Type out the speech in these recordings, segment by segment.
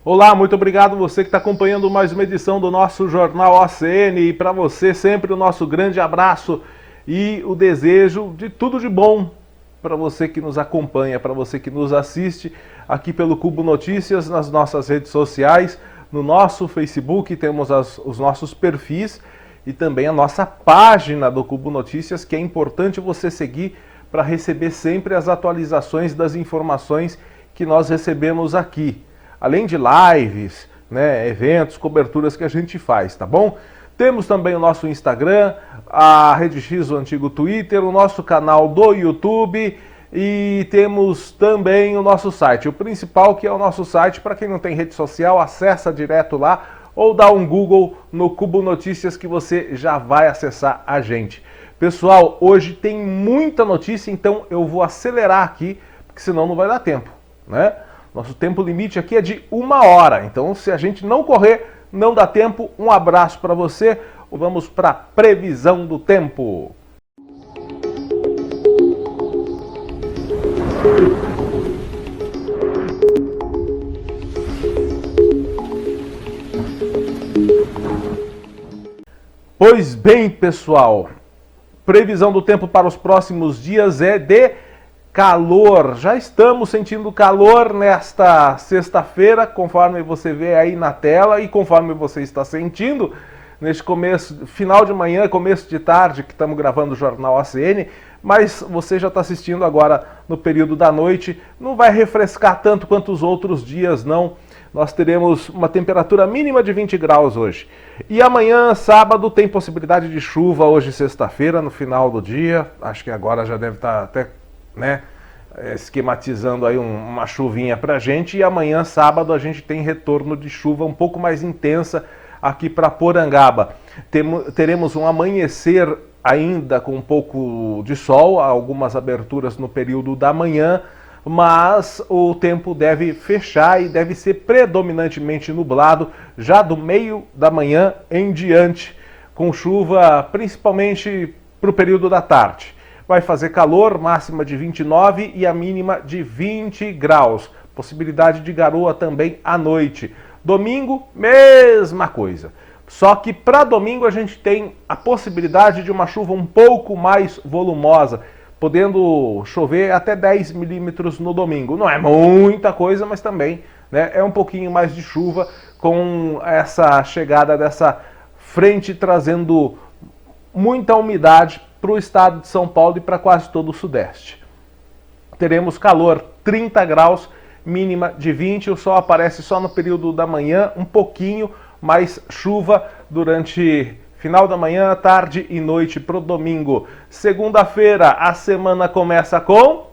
Olá, muito obrigado você que está acompanhando mais uma edição do nosso Jornal OCN e para você sempre o nosso grande abraço e o desejo de tudo de bom para você que nos acompanha, para você que nos assiste aqui pelo Cubo Notícias, nas nossas redes sociais, no nosso Facebook temos os nossos perfis e também a nossa página do Cubo Notícias, que é importante você seguir para receber sempre as atualizações das informações que nós recebemos aqui. Além de lives, né, eventos, coberturas que a gente faz, tá bom? Temos também o nosso Instagram, a Rede X, o antigo Twitter, o nosso canal do YouTube e temos também o nosso site. O principal que é o nosso site, para quem não tem rede social, acessa direto lá ou dá um Google no Cubo Notícias que você já vai acessar a gente. Pessoal, hoje tem muita notícia, então eu vou acelerar aqui, porque senão não vai dar tempo, né? Nosso tempo limite aqui é de 1 hora, então se a gente não correr, não dá tempo. Um abraço para você, vamos para a previsão do tempo. Pois bem, pessoal, previsão do tempo para os próximos dias é de calor. Já estamos sentindo calor nesta sexta-feira, conforme você vê aí na tela e conforme você está sentindo neste começo, final de manhã, começo de tarde, que estamos gravando o Jornal ACN, mas você já está assistindo agora no período da noite. Não vai refrescar tanto quanto os outros dias, não. Nós teremos uma temperatura mínima de 20 graus hoje. E amanhã, sábado, tem possibilidade de chuva, hoje sexta-feira, no final do dia. Acho que agora já deve estar até, né, esquematizando aí uma chuvinha pra gente. E amanhã, sábado, a gente tem retorno de chuva um pouco mais intensa aqui para Porangaba. Teremos um amanhecer ainda com um pouco de sol, algumas aberturas no período da manhã, mas o tempo deve fechar e deve ser predominantemente nublado já do meio da manhã em diante, com chuva principalmente para o período da tarde. Vai fazer calor, máxima de 29 e a mínima de 20 graus. Possibilidade de garoa também à noite. Domingo, mesma coisa. Só que para domingo a gente tem a possibilidade de uma chuva um pouco mais volumosa, podendo chover até 10 milímetros no domingo. Não é muita coisa, mas também, né, é um pouquinho mais de chuva com essa chegada dessa frente trazendo muita umidade para o estado de São Paulo e para quase todo o sudeste. Teremos calor, 30 graus, mínima de 20, o sol aparece só no período da manhã, um pouquinho, mais chuva durante final da manhã, tarde e noite para o domingo. Segunda-feira, a semana começa com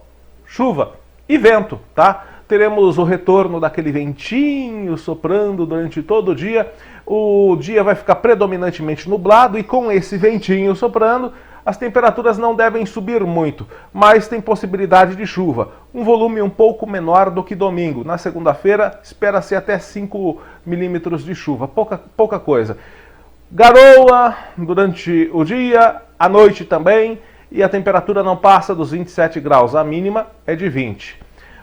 chuva e vento, tá? Teremos o retorno daquele ventinho soprando durante todo o dia. O dia vai ficar predominantemente nublado e com esse ventinho soprando, as temperaturas não devem subir muito, mas tem possibilidade de chuva. Um volume um pouco menor do que domingo. Na segunda-feira, espera-se até 5 milímetros de chuva, pouca coisa. Garoa durante o dia, à noite também, e a temperatura não passa dos 27 graus, a mínima é de 20.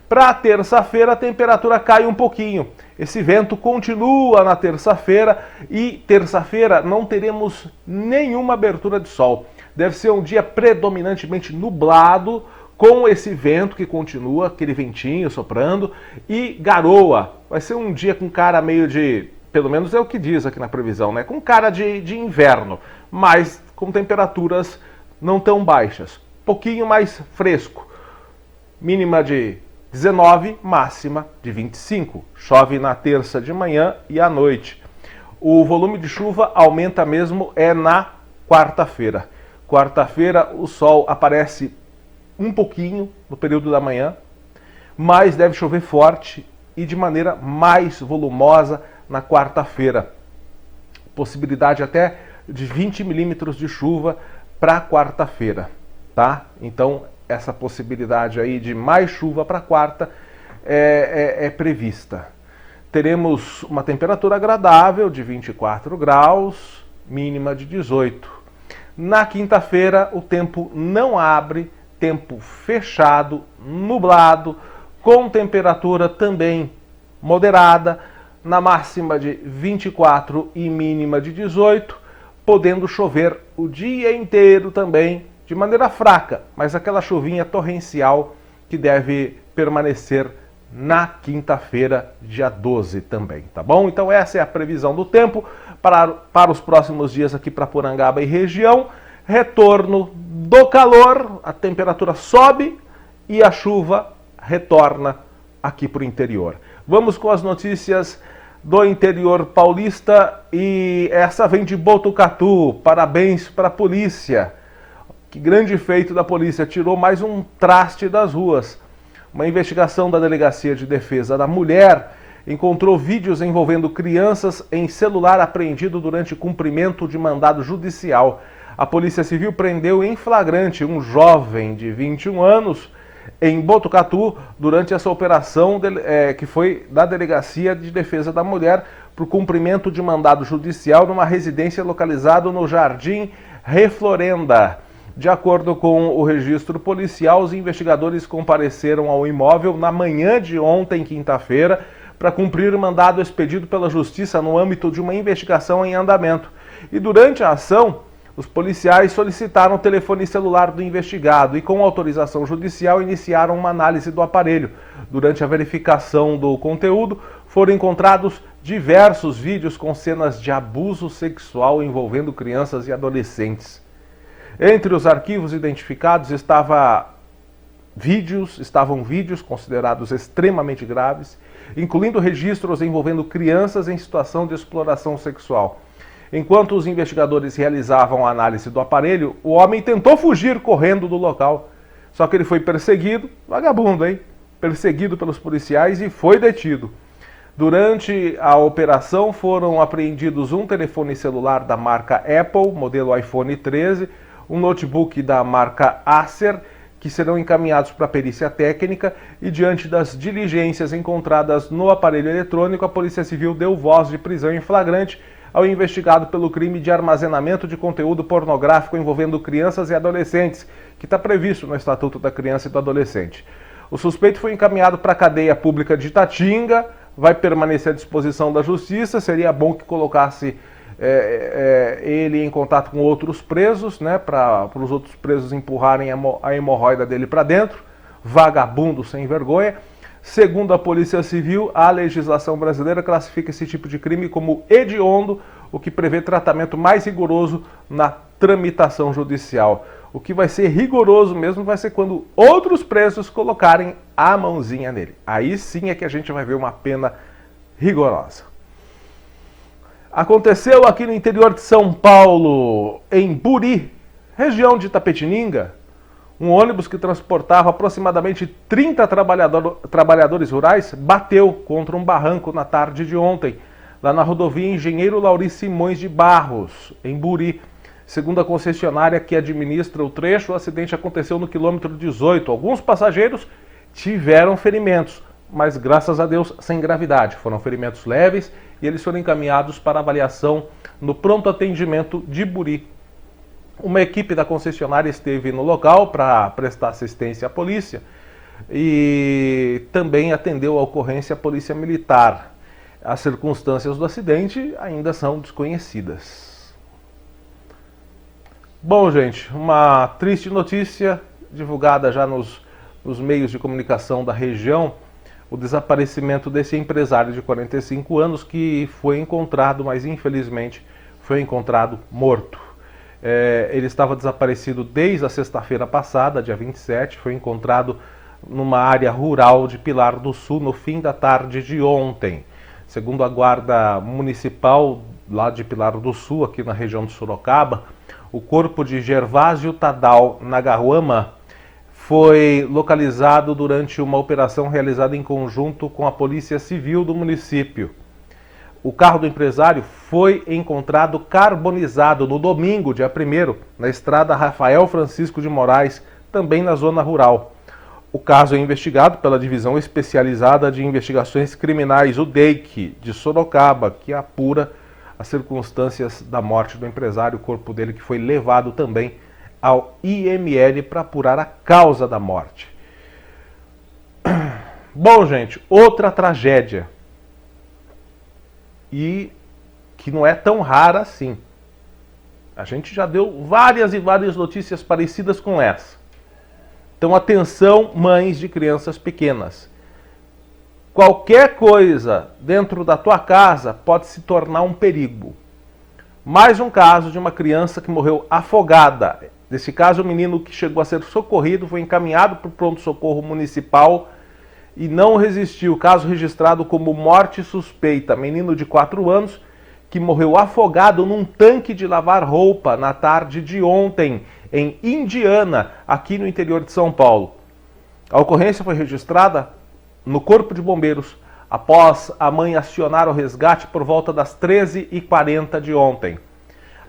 Para terça-feira a temperatura cai um pouquinho. Esse vento continua na terça-feira e terça-feira não teremos nenhuma abertura de sol. Deve ser um dia predominantemente nublado, com esse vento que continua, aquele ventinho soprando, e garoa. Vai ser um dia com cara meio de, pelo menos é o que diz aqui na previsão, né? Com cara de inverno, mas com temperaturas não tão baixas. Pouquinho mais fresco. Mínima de 19, máxima de 25. Chove na terça de manhã e à noite. O volume de chuva aumenta mesmo na quarta-feira. Quarta-feira o sol aparece um pouquinho no período da manhã, mas deve chover forte e de maneira mais volumosa na quarta-feira. Possibilidade até de 20 milímetros de chuva para quarta-feira, tá? Então essa possibilidade aí de mais chuva para quarta é prevista. Teremos uma temperatura agradável de 24 graus, mínima de 18. Na quinta-feira o tempo não abre, tempo fechado, nublado, com temperatura também moderada, na máxima de 24 e mínima de 18, podendo chover o dia inteiro também, de maneira fraca, mas aquela chuvinha torrencial que deve permanecer na quinta-feira, dia 12 também, tá bom? Então essa é a previsão do tempo para os próximos dias aqui para Porangaba e região. Retorno do calor, a temperatura sobe e a chuva retorna aqui para o interior. Vamos com as notícias do interior paulista e essa vem de Botucatu. Parabéns para a polícia. Que grande feito da polícia, tirou mais um traste das ruas. Uma investigação da Delegacia de Defesa da Mulher encontrou vídeos envolvendo crianças em celular apreendido durante cumprimento de mandado judicial. A Polícia Civil prendeu em flagrante um jovem de 21 anos em Botucatu durante essa operação que foi da Delegacia de Defesa da Mulher por cumprimento de mandado judicial numa residência localizada no Jardim Reflorenda. De acordo com o registro policial, os investigadores compareceram ao imóvel na manhã de ontem, quinta-feira, para cumprir o mandado expedido pela Justiça no âmbito de uma investigação em andamento. E durante a ação, os policiais solicitaram o telefone celular do investigado e, com autorização judicial, iniciaram uma análise do aparelho. Durante a verificação do conteúdo, foram encontrados diversos vídeos com cenas de abuso sexual envolvendo crianças e adolescentes. Entre os arquivos identificados estavam vídeos considerados extremamente graves, incluindo registros envolvendo crianças em situação de exploração sexual. Enquanto os investigadores realizavam a análise do aparelho, o homem tentou fugir correndo do local. Só que ele foi perseguido, vagabundo, hein? Perseguido pelos policiais e foi detido. Durante a operação foram apreendidos um telefone celular da marca Apple, modelo iPhone 13, um notebook da marca Acer, que serão encaminhados para a perícia técnica, e diante das diligências encontradas no aparelho eletrônico, a Polícia Civil deu voz de prisão em flagrante ao investigado pelo crime de armazenamento de conteúdo pornográfico envolvendo crianças e adolescentes, que está previsto no Estatuto da Criança e do Adolescente. O suspeito foi encaminhado para a cadeia pública de Itatinga, vai permanecer à disposição da Justiça. Seria bom que colocasse ele em contato com outros presos, né, para os outros presos empurrarem a hemorroida dele para dentro. Vagabundo sem vergonha. Segundo a Polícia Civil, a legislação brasileira classifica esse tipo de crime como hediondo, o que prevê tratamento mais rigoroso na tramitação judicial. O que vai ser rigoroso mesmo vai ser quando outros presos colocarem a mãozinha nele. Aí sim é que a gente vai ver uma pena rigorosa. Aconteceu aqui no interior de São Paulo, em Buri, região de Itapetininga, um ônibus que transportava aproximadamente 30 trabalhadores rurais bateu contra um barranco na tarde de ontem, lá na rodovia Engenheiro Lauri Simões de Barros, em Buri. Segundo a concessionária que administra o trecho, o acidente aconteceu no quilômetro 18. Alguns passageiros tiveram ferimentos, mas graças a Deus sem gravidade. Foram ferimentos leves e eles foram encaminhados para avaliação no pronto atendimento de Buri. Uma equipe da concessionária esteve no local para prestar assistência à polícia e também atendeu a ocorrência a polícia militar. As circunstâncias do acidente ainda são desconhecidas. Bom, gente, uma triste notícia divulgada já nos meios de comunicação da região, o desaparecimento desse empresário de 45 anos que foi encontrado, mas infelizmente foi encontrado morto. Ele estava desaparecido desde a sexta-feira passada, dia 27, foi encontrado numa área rural de Pilar do Sul no fim da tarde de ontem. Segundo a Guarda Municipal lá de Pilar do Sul, aqui na região de Sorocaba, o corpo de Gervásio Tadal Nagahuama foi localizado durante uma operação realizada em conjunto com a Polícia Civil do município. O carro do empresário foi encontrado carbonizado no domingo, dia 1º, na estrada Rafael Francisco de Moraes, também na zona rural. O caso é investigado pela Divisão Especializada de Investigações Criminais, o DEIC, de Sorocaba, que apura as circunstâncias da morte do empresário, o corpo dele que foi levado também ao IML para apurar a causa da morte. Bom, gente, outra tragédia. e que não é tão rara assim. A gente já deu várias e várias notícias parecidas com essa. Então atenção, mães de crianças pequenas. Qualquer coisa dentro da tua casa pode se tornar um perigo. Mais um caso de uma criança que morreu afogada. Nesse caso, o menino que chegou a ser socorrido foi encaminhado para o pronto-socorro municipal e não resistiu. Caso registrado como morte suspeita. Menino de 4 anos que morreu afogado num tanque de lavar roupa na tarde de ontem, em Indiana, aqui no interior de São Paulo. A ocorrência foi registrada no Corpo de Bombeiros, após a mãe acionar o resgate por volta das 13h40 de ontem.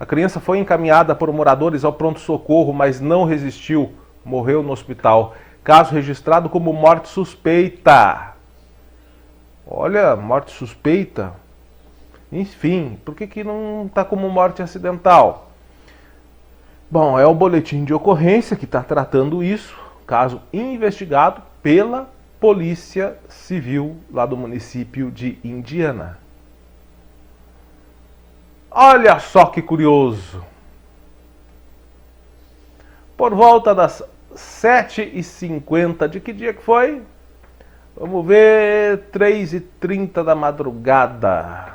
A criança foi encaminhada por moradores ao pronto-socorro, mas não resistiu, morreu no hospital. Caso registrado como morte suspeita. Olha, morte suspeita. Enfim, por que não está como morte acidental? Bom, é o boletim de ocorrência que está tratando isso, caso investigado pela Polícia Civil lá do município de Indiana. Olha só que curioso. Por volta das 7h50, de que dia que foi? Vamos ver, 3h30 da madrugada.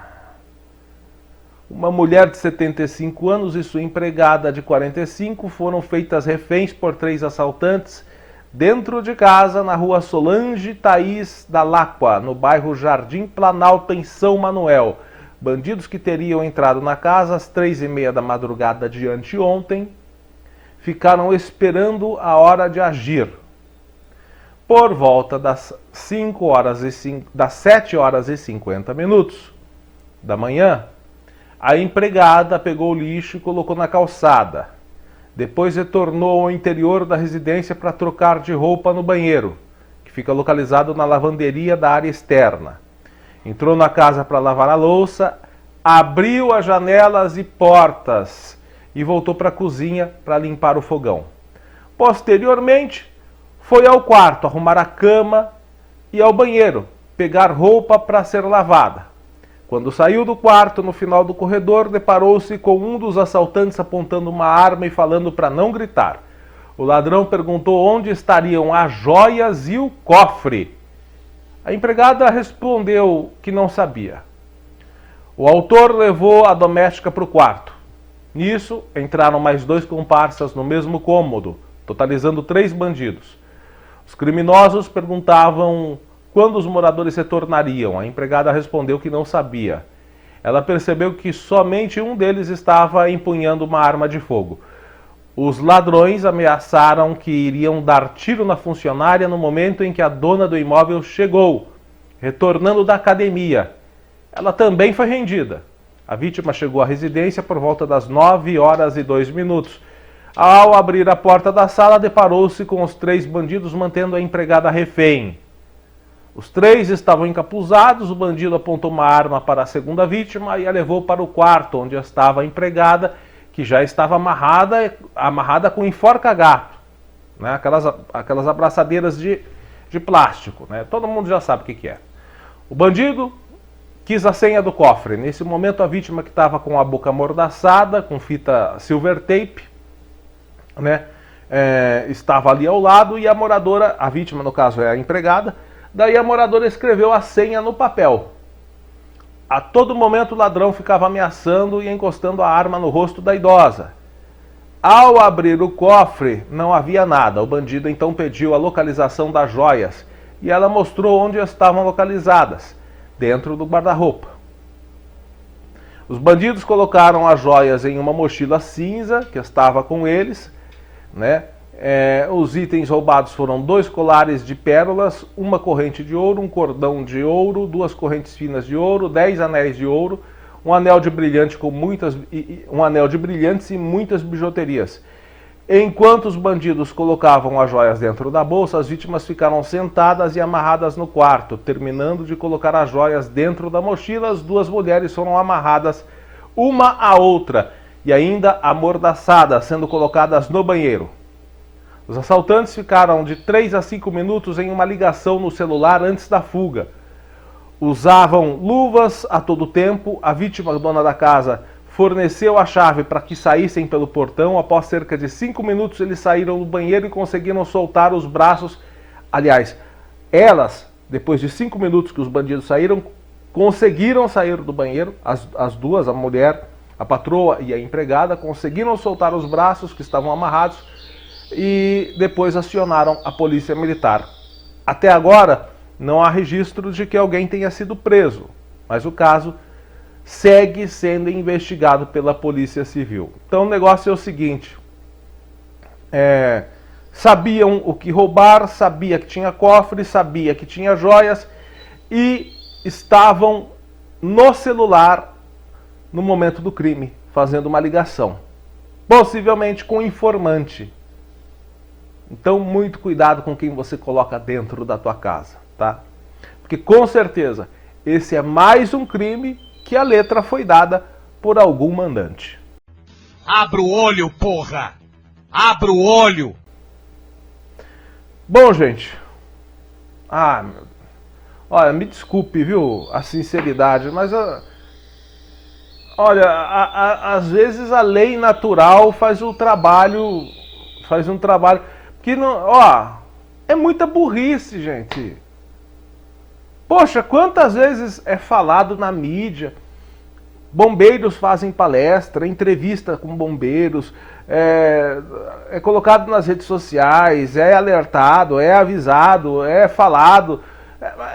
Uma mulher de 75 anos e sua empregada de 45 foram feitas reféns por 3 assaltantes dentro de casa na rua Solange Thaís da Lacqua, no bairro Jardim Planalto, em São Manuel. Bandidos que teriam entrado na casa às 3h30 da madrugada de anteontem ficaram esperando a hora de agir. Por volta das 7h50 da manhã, a empregada pegou o lixo e colocou na calçada. Depois retornou ao interior da residência para trocar de roupa no banheiro, que fica localizado na lavanderia da área externa. Entrou na casa para lavar a louça, abriu as janelas e portas e voltou para a cozinha para limpar o fogão. Posteriormente, foi ao quarto arrumar a cama e ao banheiro pegar roupa para ser lavada. Quando saiu do quarto, no final do corredor, deparou-se com um dos assaltantes apontando uma arma e falando para não gritar. O ladrão perguntou onde estariam as joias e o cofre. A empregada respondeu que não sabia. O autor levou a doméstica para o quarto. Nisso, entraram mais 2 comparsas no mesmo cômodo, totalizando 3 bandidos. Os criminosos perguntavam quando os moradores retornariam. A empregada respondeu que não sabia. Ela percebeu que somente um deles estava empunhando uma arma de fogo. Os ladrões ameaçaram que iriam dar tiro na funcionária no momento em que a dona do imóvel chegou, retornando da academia. Ela também foi rendida. A vítima chegou à residência por volta das 9h02. Ao abrir a porta da sala, deparou-se com os 3 bandidos mantendo a empregada refém. Os 3 estavam encapuzados, o bandido apontou uma arma para a segunda vítima e a levou para o quarto, onde estava a empregada, que já estava amarrada com enforca-gato, né? Aquelas abraçadeiras de plástico, né? Todo mundo já sabe o que é. O bandido quis a senha do cofre. Nesse momento, a vítima, que estava com a boca amordaçada, com fita silver tape, né? Estava ali ao lado, e a moradora, a vítima no caso é a empregada, daí a moradora escreveu a senha no papel. A todo momento o ladrão ficava ameaçando e encostando a arma no rosto da idosa. Ao abrir o cofre, não havia nada. O bandido então pediu a localização das joias e ela mostrou onde estavam localizadas, dentro do guarda-roupa. Os bandidos colocaram as joias em uma mochila cinza que estava com eles, né? Os itens roubados foram 2 colares de pérolas, uma corrente de ouro, um cordão de ouro, 2 correntes finas de ouro, 10 anéis de ouro, um anel de brilhantes e muitas bijuterias. Enquanto os bandidos colocavam as joias dentro da bolsa, as vítimas ficaram sentadas e amarradas no quarto. Terminando de colocar as joias dentro da mochila, as 2 mulheres foram amarradas uma à outra e ainda amordaçadas, sendo colocadas no banheiro. Os assaltantes ficaram de 3 a 5 minutos em uma ligação no celular antes da fuga. usavam luvas a todo tempo. A vítima, a dona da casa, forneceu a chave para que saíssem pelo portão. Após cerca de 5 minutos, eles saíram do banheiro e conseguiram soltar os braços. Aliás, elas, depois de 5 minutos que os bandidos saíram, conseguiram sair do banheiro. As duas, a mulher, a patroa e a empregada, conseguiram soltar os braços que estavam amarrados e depois acionaram a polícia militar. Até agora, não há registro de que alguém tenha sido preso, mas o caso segue sendo investigado pela Polícia Civil. Então o negócio é o seguinte, sabiam o que roubar, sabia que tinha cofre, sabia que tinha joias e estavam no celular no momento do crime, fazendo uma ligação, possivelmente com um informante. Então muito cuidado com quem você coloca dentro da tua casa, tá? Porque com certeza esse é mais um crime que a letra foi dada por algum mandante. Abra o olho, porra! Abra o olho! Bom, gente. Olha, me desculpe, viu, a sinceridade, mas olha, às vezes a lei natural faz um trabalho que não, é muita burrice, gente. Poxa, quantas vezes é falado na mídia, bombeiros fazem palestra, entrevista com bombeiros, é colocado nas redes sociais, é alertado, é avisado, é falado,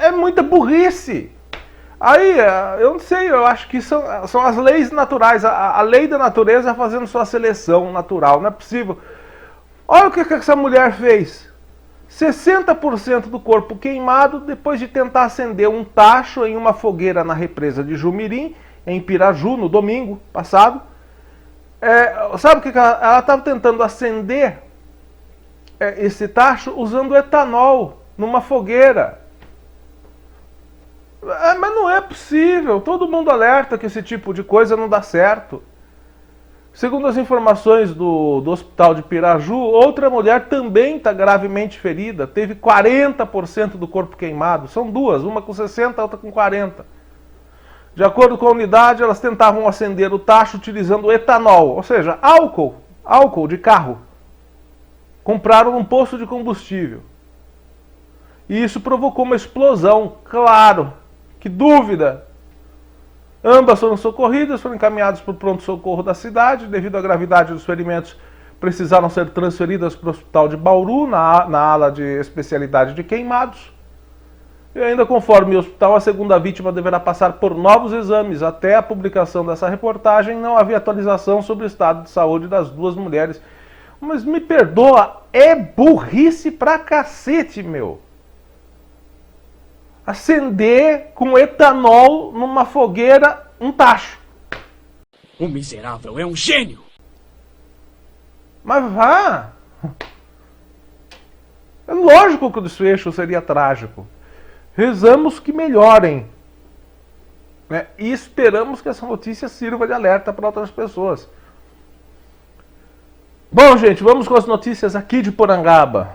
é muita burrice. Aí, eu não sei, eu acho que são as leis naturais, a lei da natureza fazendo sua seleção natural, não é possível. Olha o que essa mulher fez. 60% do corpo queimado depois de tentar acender um tacho em uma fogueira na represa de Jumirim, em Piraju, no domingo passado. Sabe o que ela estava tentando acender esse tacho usando etanol numa fogueira. Mas não é possível. Todo mundo alerta que esse tipo de coisa não dá certo. Segundo as informações do hospital de Piraju, outra mulher também está gravemente ferida. Teve 40% do corpo queimado. São duas, uma com 60%, a outra com 40%. De acordo com a unidade, elas tentavam acender o tacho utilizando etanol, ou seja, álcool de carro. Compraram num posto de combustível. E isso provocou uma explosão, claro. Que dúvida! Ambas foram socorridas, foram encaminhadas para o pronto-socorro da cidade. Devido à gravidade dos ferimentos, precisaram ser transferidas para o hospital de Bauru, na ala de especialidade de queimados. E ainda conforme o hospital, a segunda vítima deverá passar por novos exames. Até a publicação dessa reportagem, não havia atualização sobre o estado de saúde das duas mulheres. Mas me perdoa, é burrice pra cacete, meu. Acender com etanol numa fogueira um tacho. O miserável é um gênio! Mas vá! É lógico que o desfecho seria trágico. Rezamos que melhorem. Né? E esperamos que essa notícia sirva de alerta para outras pessoas. Bom, gente, vamos com as notícias aqui de Porangaba.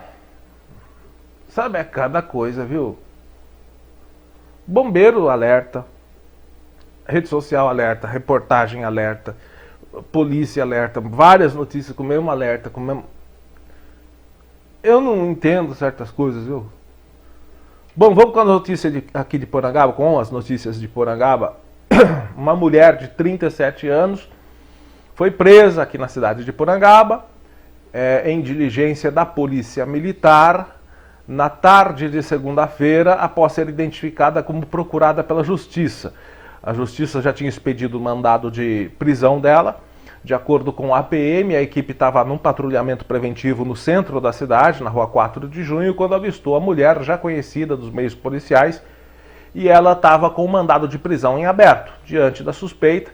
Sabe, é cada coisa, viu? Bombeiro alerta, rede social alerta, reportagem alerta, polícia alerta, várias notícias com o mesmo alerta, com o mesmo... Eu não entendo certas coisas, viu? Bom, vamos com a notícia aqui de Porangaba, com as notícias de Porangaba. Uma mulher de 37 anos foi presa aqui na cidade de Porangaba, em diligência da Polícia Militar, na tarde de segunda-feira, após ser identificada como procurada pela Justiça. A Justiça já tinha expedido o mandado de prisão dela. De acordo com a PM, a equipe estava num patrulhamento preventivo no centro da cidade, na rua 4 de junho, quando avistou a mulher, já conhecida dos meios policiais, e ela estava com o mandado de prisão em aberto. Diante da suspeita,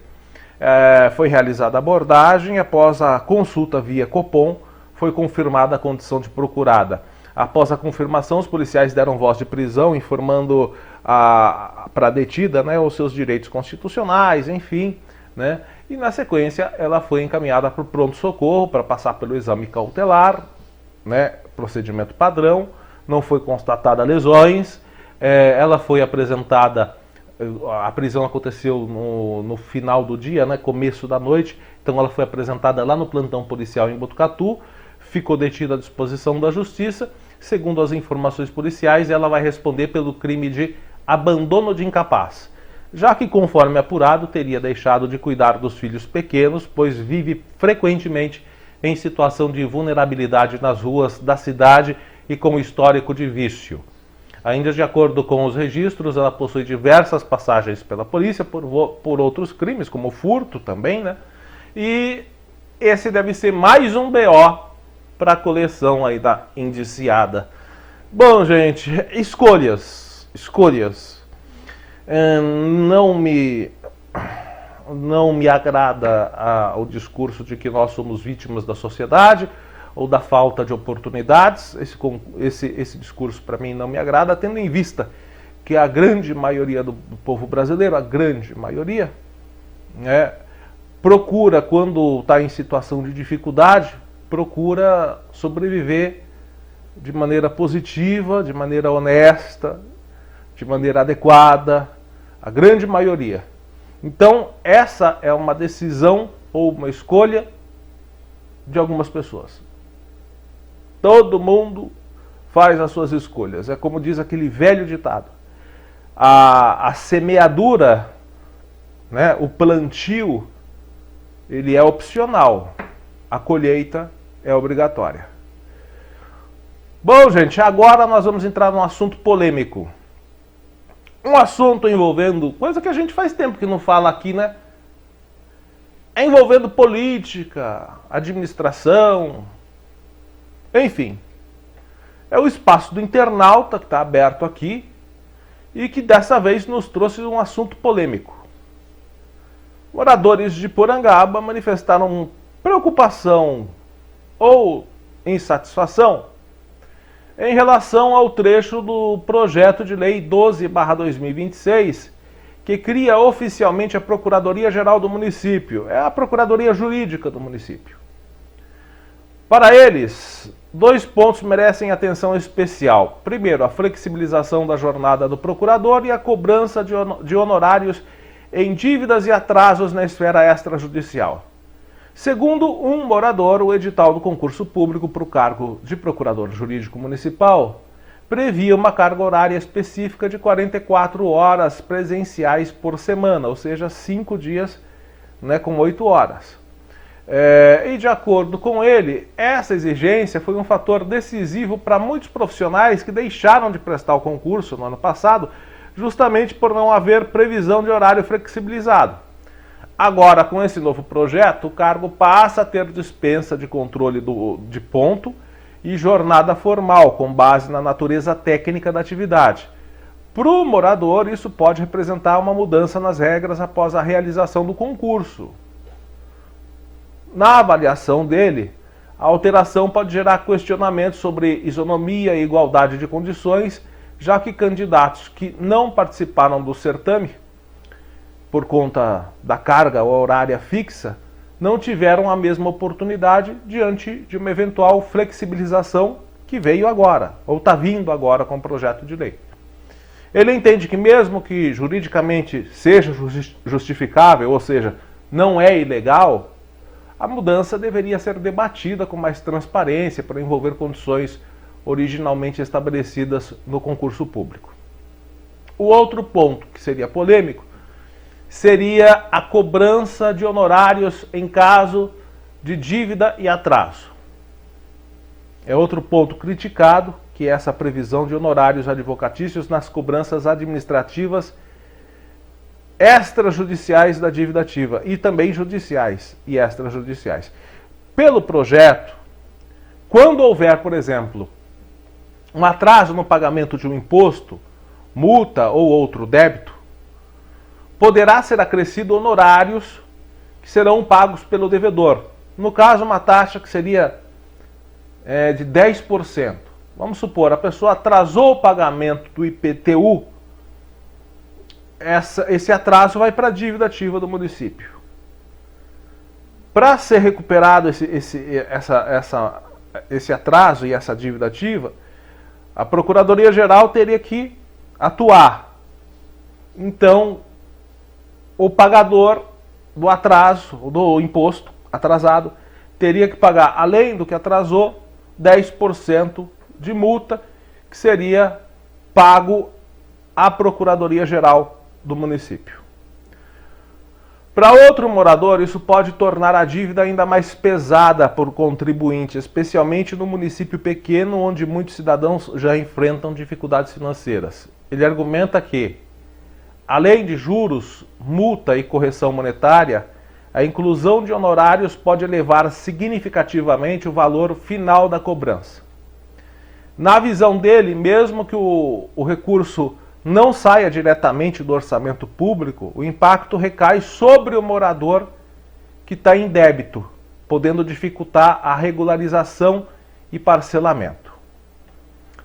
foi realizada a abordagem. Após a consulta via Copom, foi confirmada a condição de procurada. Após a confirmação, os policiais deram voz de prisão, informando para a detida, né, os seus direitos constitucionais, enfim, né, e na sequência ela foi encaminhada para o pronto-socorro para passar pelo exame cautelar, né, procedimento padrão, não foi constatada lesões, ela foi apresentada A prisão aconteceu no final do dia, né, começo da noite, então ela foi apresentada lá no plantão policial em Botucatu, ficou detida à disposição da justiça. Segundo as informações policiais, ela vai responder pelo crime de abandono de incapaz, já que, conforme apurado, teria deixado de cuidar dos filhos pequenos, pois vive frequentemente em situação de vulnerabilidade nas ruas da cidade e com histórico de vício. Ainda de acordo com os registros, ela possui diversas passagens pela polícia por outros crimes, como furto também, né? E esse deve ser mais um BO para a coleção aí da indiciada. Bom, gente, escolhas. Não me agrada o discurso de que nós somos vítimas da sociedade ou da falta de oportunidades. Esse discurso para mim não me agrada, tendo em vista que a grande maioria do povo brasileiro, a grande maioria, né, procura, quando está em situação de dificuldade, procura sobreviver de maneira positiva, de maneira honesta, de maneira adequada, a grande maioria. Então, essa é uma decisão ou uma escolha de algumas pessoas. Todo mundo faz as suas escolhas. É como diz aquele velho ditado. A semeadura, né, o plantio, ele é opcional. A colheita é obrigatória. Bom, gente, agora nós vamos entrar num assunto polêmico. Um assunto envolvendo, coisa que a gente faz tempo que não fala aqui, né? É envolvendo política, administração, enfim. É o espaço do internauta que está aberto aqui e que dessa vez nos trouxe um assunto polêmico. Moradores de Porangaba manifestaram preocupação ou insatisfação em relação ao trecho do projeto de lei 12/2026, que cria oficialmente a Procuradoria-Geral do município. É a Procuradoria Jurídica do município. Para eles, 2 pontos merecem atenção especial. Primeiro, a flexibilização da jornada do procurador e a cobrança de honorários em dívidas e atrasos na esfera extrajudicial. Segundo um morador, o edital do concurso público para o cargo de procurador jurídico municipal previa uma carga horária específica de 44 horas presenciais por semana, ou seja, 5 dias, né, com 8 horas. E de acordo com ele, essa exigência foi um fator decisivo para muitos profissionais que deixaram de prestar o concurso no ano passado, justamente por não haver previsão de horário flexibilizado. Agora, com esse novo projeto, o cargo passa a ter dispensa de controle de ponto e jornada formal, com base na natureza técnica da atividade. Para o morador, isso pode representar uma mudança nas regras após a realização do concurso. Na avaliação dele, a alteração pode gerar questionamentos sobre isonomia e igualdade de condições, já que candidatos que não participaram do certame, por conta da carga horária fixa, não tiveram a mesma oportunidade diante de uma eventual flexibilização que veio agora, ou está vindo agora com o projeto de lei. Ele entende que mesmo que juridicamente seja justificável, ou seja, não é ilegal, a mudança deveria ser debatida com mais transparência para envolver condições originalmente estabelecidas no concurso público. O outro ponto, que seria polêmico, seria a cobrança de honorários em caso de dívida e atraso. É outro ponto criticado, que é essa previsão de honorários advocatícios nas cobranças administrativas extrajudiciais da dívida ativa e também judiciais e extrajudiciais. Pelo projeto, quando houver, por exemplo, um atraso no pagamento de um imposto, multa ou outro débito, poderá ser acrescido honorários que serão pagos pelo devedor. No caso, uma taxa que seria de 10%. Vamos supor, a pessoa atrasou o pagamento do IPTU, esse atraso vai para a dívida ativa do município. Para ser recuperado esse atraso e essa dívida ativa, a Procuradoria-Geral teria que atuar. Então, o pagador do atraso, do imposto atrasado, teria que pagar, além do que atrasou, 10% de multa, que seria pago à Procuradoria-Geral do município. Para outro morador, isso pode tornar a dívida ainda mais pesada para o contribuinte, especialmente no município pequeno, onde muitos cidadãos já enfrentam dificuldades financeiras. Ele argumenta que, além de juros, multa e correção monetária, a inclusão de honorários pode elevar significativamente o valor final da cobrança. Na visão dele, mesmo que o recurso não saia diretamente do orçamento público, o impacto recai sobre o morador que está em débito, podendo dificultar a regularização e parcelamento.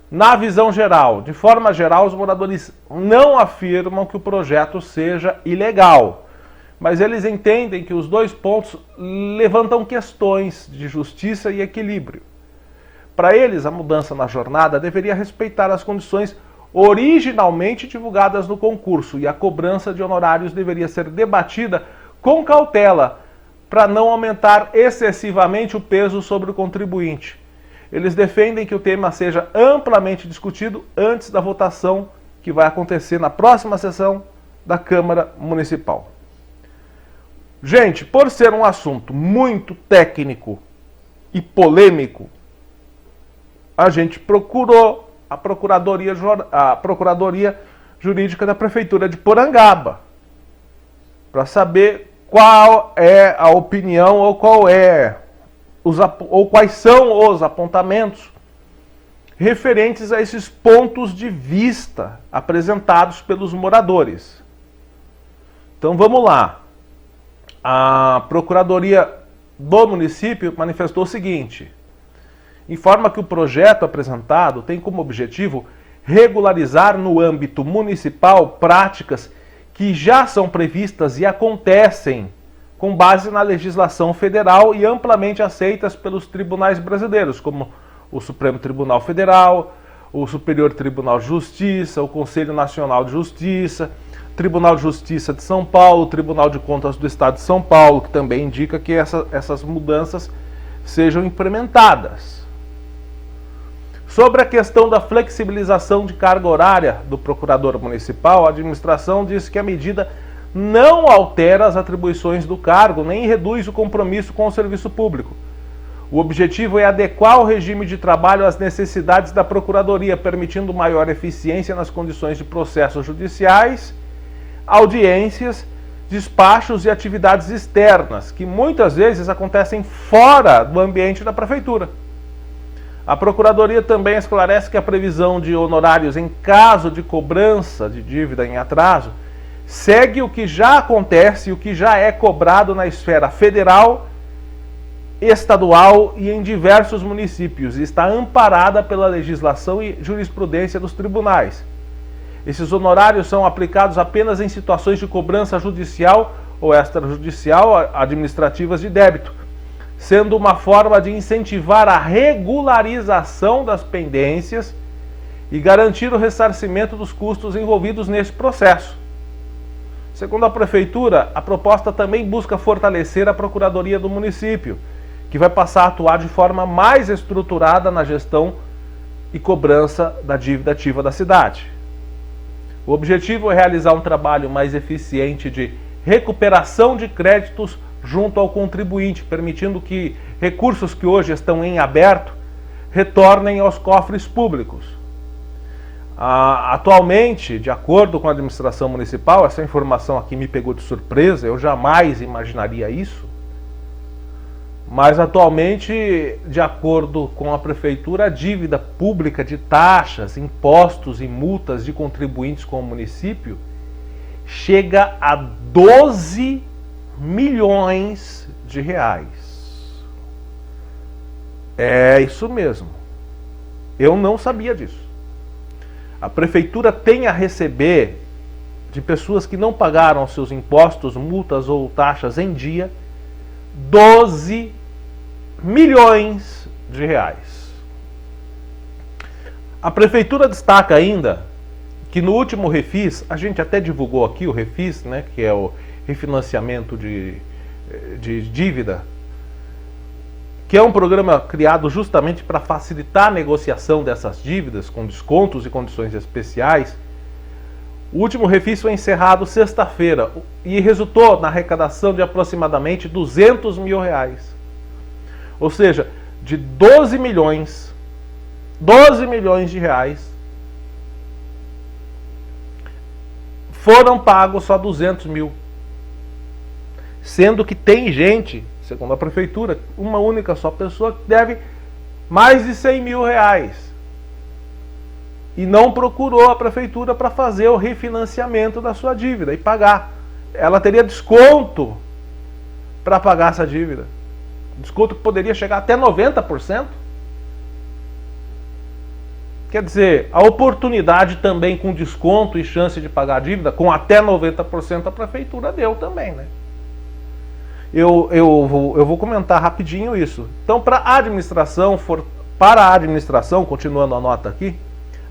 Na visão geral, de forma geral, os moradores não afirmam que o projeto seja ilegal, mas eles entendem que os dois pontos levantam questões de justiça e equilíbrio. Para eles, a mudança na jornada deveria respeitar as condições originalmente divulgadas no concurso e a cobrança de honorários deveria ser debatida com cautela para não aumentar excessivamente o peso sobre o contribuinte. Eles defendem que o tema seja amplamente discutido antes da votação que vai acontecer na próxima sessão da Câmara Municipal. Gente, por ser um assunto muito técnico e polêmico, a gente procurou a Procuradoria Jurídica da Prefeitura de Porangaba para saber qual é a opinião ou quais são os apontamentos referentes a esses pontos de vista apresentados pelos moradores. Então vamos lá. A Procuradoria do município manifestou o seguinte: informa que o projeto apresentado tem como objetivo regularizar no âmbito municipal práticas que já são previstas e acontecem com base na legislação federal e amplamente aceitas pelos tribunais brasileiros, como o Supremo Tribunal Federal, o Superior Tribunal de Justiça, o Conselho Nacional de Justiça, Tribunal de Justiça de São Paulo, Tribunal de Contas do Estado de São Paulo, que também indica que essas mudanças sejam implementadas. Sobre a questão da flexibilização de carga horária do procurador municipal, a administração disse que a medida não altera as atribuições do cargo, nem reduz o compromisso com o serviço público. O objetivo é adequar o regime de trabalho às necessidades da Procuradoria, permitindo maior eficiência nas condições de processos judiciais, audiências, despachos e atividades externas, que muitas vezes acontecem fora do ambiente da Prefeitura. A Procuradoria também esclarece que a previsão de honorários em caso de cobrança de dívida em atraso segue o que já acontece e o que já é cobrado na esfera federal, estadual e em diversos municípios, e está amparada pela legislação e jurisprudência dos tribunais. Esses honorários são aplicados apenas em situações de cobrança judicial ou extrajudicial administrativas de débito, sendo uma forma de incentivar a regularização das pendências e garantir o ressarcimento dos custos envolvidos nesse processo. Segundo a Prefeitura, a proposta também busca fortalecer a Procuradoria do município, que vai passar a atuar de forma mais estruturada na gestão e cobrança da dívida ativa da cidade. O objetivo é realizar um trabalho mais eficiente de recuperação de créditos junto ao contribuinte, permitindo que recursos que hoje estão em aberto retornem aos cofres públicos. Atualmente, de acordo com a administração municipal, essa informação aqui me pegou de surpresa, eu jamais imaginaria isso, mas atualmente, de acordo com a Prefeitura, a dívida pública de taxas, impostos e multas de contribuintes com o município chega a 12 milhões de reais. É isso mesmo. Eu não sabia disso. A Prefeitura tem a receber de pessoas que não pagaram seus impostos, multas ou taxas em dia 12 milhões de reais. A Prefeitura destaca ainda que no último refis, a gente até divulgou aqui o refis, né, que é o refinanciamento de dívida, que é um programa criado justamente para facilitar a negociação dessas dívidas com descontos e condições especiais. O último refis foi encerrado sexta-feira e resultou na arrecadação de aproximadamente R$200 mil. Ou seja, de 12 milhões de reais, foram pagos só 200 mil. Sendo que tem gente, segundo a prefeitura, uma única só pessoa que deve mais de 100 mil reais. E não procurou a prefeitura para fazer o refinanciamento da sua dívida e pagar. Ela teria desconto para pagar essa dívida. Desconto que poderia chegar até 90%. Quer dizer, a oportunidade também com desconto e chance de pagar a dívida, com até 90% a prefeitura deu também, né? Eu vou comentar rapidinho isso. Então, para a administração, continuando a nota aqui,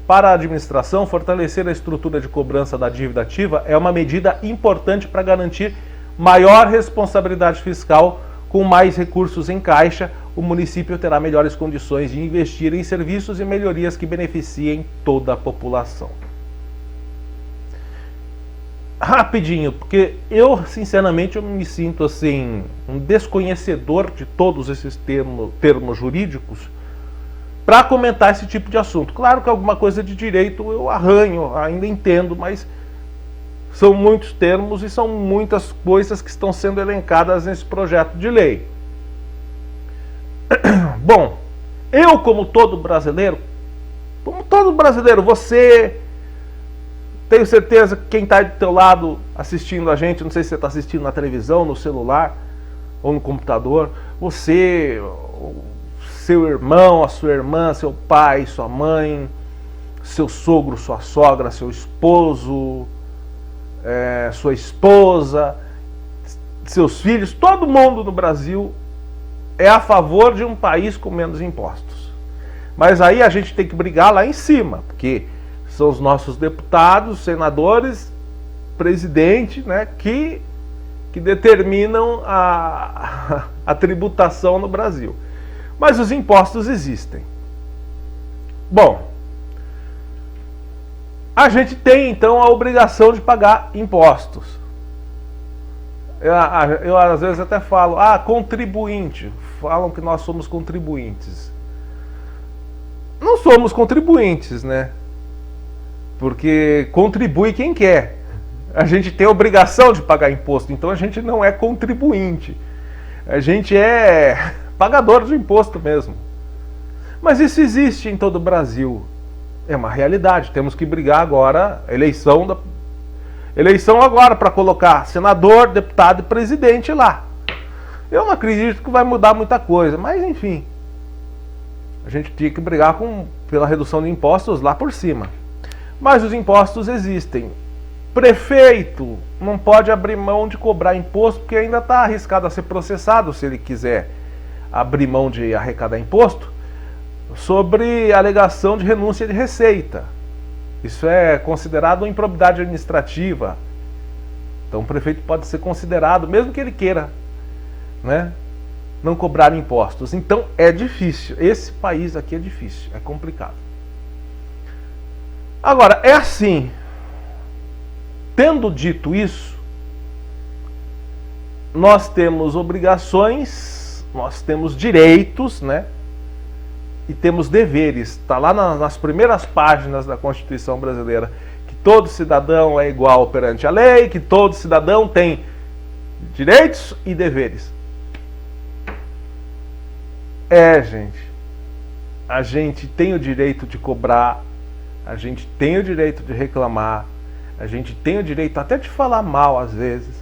para a administração, fortalecer a estrutura de cobrança da dívida ativa é uma medida importante para garantir maior responsabilidade fiscal. Com mais recursos em caixa, o município terá melhores condições de investir em serviços e melhorias que beneficiem toda a população. Rapidinho, porque eu, sinceramente, eu me sinto assim, um desconhecedor de todos esses termos jurídicos para comentar esse tipo de assunto. Claro que alguma coisa de direito eu arranho, ainda entendo, mas são muitos termos e são muitas coisas que estão sendo elencadas nesse projeto de lei. Bom, eu como todo brasileiro, você, tenho certeza que quem está do teu lado assistindo a gente, não sei se você está assistindo na televisão, no celular ou no computador, você, seu irmão, a sua irmã, seu pai, sua mãe, seu sogro, sua sogra, seu esposo, sua esposa, seus filhos, todo mundo no Brasil é a favor de um país com menos impostos. Mas aí a gente tem que brigar lá em cima, porque são os nossos deputados, senadores, presidente, né, que determinam a tributação no Brasil. Mas os impostos existem. Bom, a gente tem então a obrigação de pagar impostos. Eu às vezes até falo, contribuinte. Falam que nós somos contribuintes. Não somos contribuintes, né? Porque contribui quem quer. A gente tem a obrigação de pagar imposto, então a gente não é contribuinte. A gente é pagador de imposto mesmo. Mas isso existe em todo o Brasil. É uma realidade. Temos que brigar agora, eleição agora para colocar senador, deputado e presidente lá. Eu não acredito que vai mudar muita coisa, mas enfim. A gente tinha que brigar pela redução de impostos lá por cima. Mas os impostos existem. Prefeito não pode abrir mão de cobrar imposto porque ainda está arriscado a ser processado se ele quiser abrir mão de arrecadar imposto sobre alegação de renúncia de receita. Isso é considerado uma improbidade administrativa. Então o prefeito pode ser considerado, mesmo que ele queira, né, não cobrar impostos. Então é difícil. Esse país aqui é difícil, é complicado. Agora, é assim, tendo dito isso, nós temos obrigações, nós temos direitos, né? E temos deveres. Está lá nas primeiras páginas da Constituição brasileira que todo cidadão é igual perante a lei, que todo cidadão tem direitos e deveres. Gente, a gente tem o direito de cobrar, a gente tem o direito de reclamar, a gente tem o direito até de falar mal às vezes,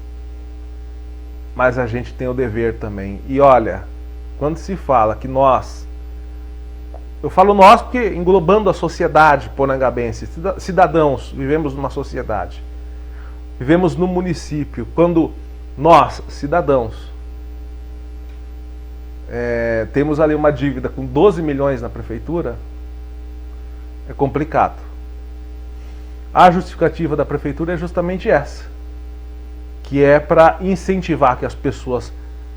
mas a gente tem o dever também. E olha, quando se fala que nós, eu falo nós porque englobando a sociedade porangabense, cidadãos, vivemos numa sociedade, vivemos no município. Quando nós, cidadãos, temos ali uma dívida com 12 milhões na prefeitura, é complicado. A justificativa da prefeitura é justamente essa, que é para incentivar que as pessoas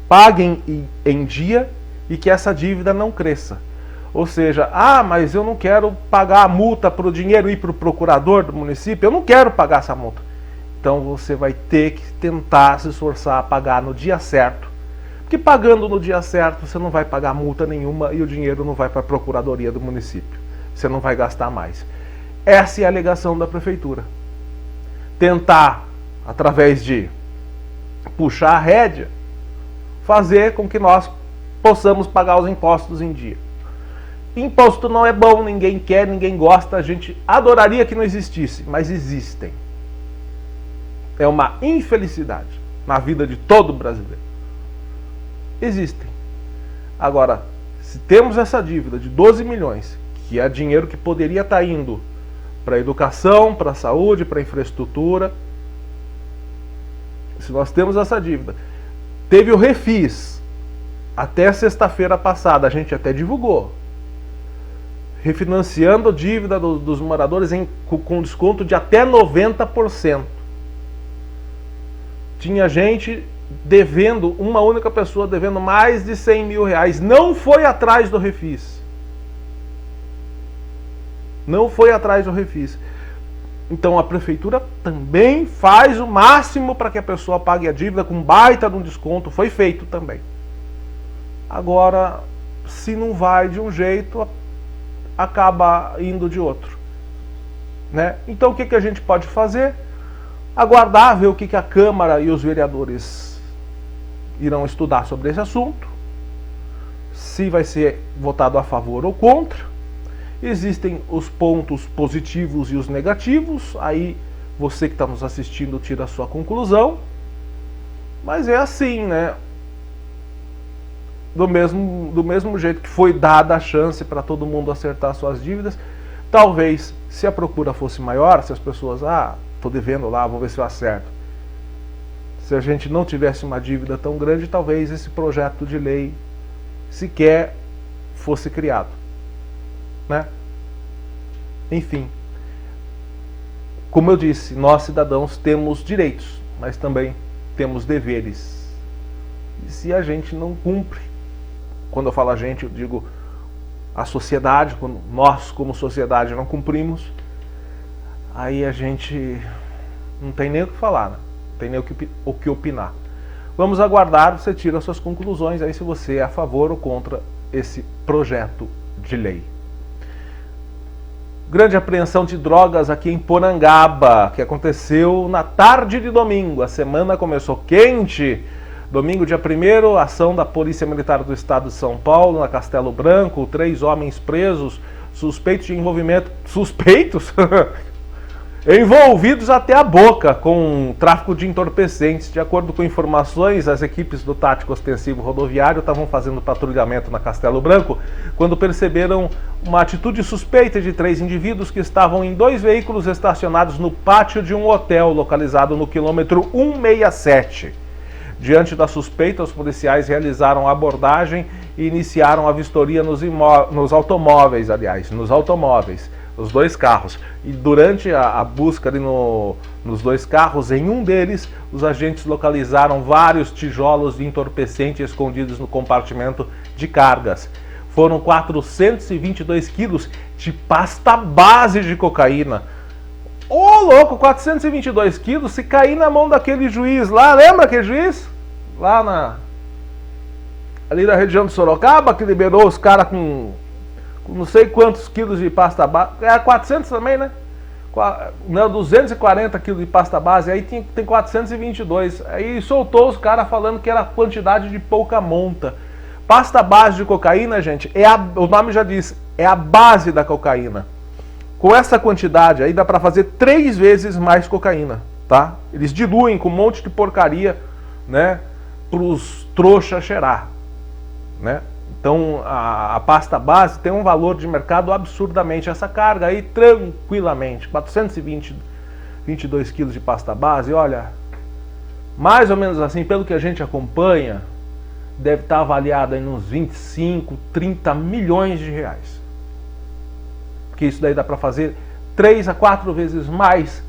paguem em dia e que essa dívida não cresça. Ou seja, mas eu não quero pagar a multa para o dinheiro ir para o procurador do município, eu não quero pagar essa multa. Então você vai ter que tentar se esforçar a pagar no dia certo, porque pagando no dia certo você não vai pagar multa nenhuma e o dinheiro não vai para a procuradoria do município. Você não vai gastar mais. Essa é a alegação da prefeitura. Tentar, através de puxar a rédea, fazer com que nós possamos pagar os impostos em dia. Imposto não é bom, ninguém quer, ninguém gosta, a gente adoraria que não existisse, mas existem. É uma infelicidade na vida de todo brasileiro. Existem. Agora, se temos essa dívida de 12 milhões, que é dinheiro que poderia estar indo para a educação, para a saúde, para a infraestrutura, se nós temos essa dívida, teve o refis, até sexta-feira passada, a gente até divulgou, refinanciando a dívida dos moradores com desconto de até 90%. Tinha gente devendo, uma única pessoa devendo mais de 100 mil reais. Não foi atrás do refis. Não foi atrás do refis. Então a prefeitura também faz o máximo para que a pessoa pague a dívida com baita de um desconto. Foi feito também. Agora, se não vai de um jeito, acaba indo de outro, né? Então o que a gente pode fazer? Aguardar, ver o que a Câmara e os vereadores irão estudar sobre esse assunto, se vai ser votado a favor ou contra. Existem os pontos positivos e os negativos, aí você que está nos assistindo tira a sua conclusão, mas é assim, né? Do mesmo jeito que foi dada a chance para todo mundo acertar suas dívidas, talvez se a procura fosse maior, se as pessoas, estou devendo lá, vou ver se eu acerto. Se a gente não tivesse uma dívida tão grande, talvez esse projeto de lei sequer fosse criado, né? Enfim, como eu disse, nós cidadãos temos direitos, mas também temos deveres. E se a gente não cumpre, quando eu falo a gente, eu digo a sociedade, quando nós como sociedade não cumprimos, aí a gente não tem nem o que falar, né? Não tem nem o que opinar. Vamos aguardar, você tira as suas conclusões aí se você é a favor ou contra esse projeto de lei. Grande apreensão de drogas aqui em Porangaba, que aconteceu na tarde de domingo. A semana começou quente. Domingo, dia 1º, ação da Polícia Militar do Estado de São Paulo, na Castelo Branco, 3 homens presos, suspeitos de envolvimento... Suspeitos? Envolvidos até a boca com tráfico de entorpecentes. De acordo com informações, as equipes do Tático Ostensivo Rodoviário estavam fazendo patrulhamento na Castelo Branco quando perceberam uma atitude suspeita de 3 indivíduos que estavam em 2 veículos estacionados no pátio de um hotel localizado no quilômetro 167. Diante da suspeita, os policiais realizaram a abordagem e iniciaram a vistoria nos automóveis, os 2 carros. E durante a busca ali nos 2 carros, em um deles, os agentes localizaram vários tijolos de entorpecente escondidos no compartimento de cargas. Foram 422 quilos de pasta base de cocaína. Ô, louco, 422 quilos, se cair na mão daquele juiz lá, lembra aquele juiz? Lá ali na região de Sorocaba, que liberou os caras com não sei quantos quilos de pasta base. É 400 também, né? Não, 240 quilos de pasta base, aí tem 422. Aí soltou os caras falando que era quantidade de pouca monta. Pasta base de cocaína, gente, o nome já diz, é a base da cocaína. Com essa quantidade aí dá pra fazer 3 vezes mais cocaína, tá? Eles diluem com um monte de porcaria, né? Pros trouxas cheirar, né? Então a pasta base tem um valor de mercado absurdamente. Essa carga aí, tranquilamente, 422 quilos de pasta base, olha, mais ou menos assim, pelo que a gente acompanha, deve estar avaliado em uns 25, 30 milhões de reais. Porque isso daí dá para fazer 3 a 4 vezes mais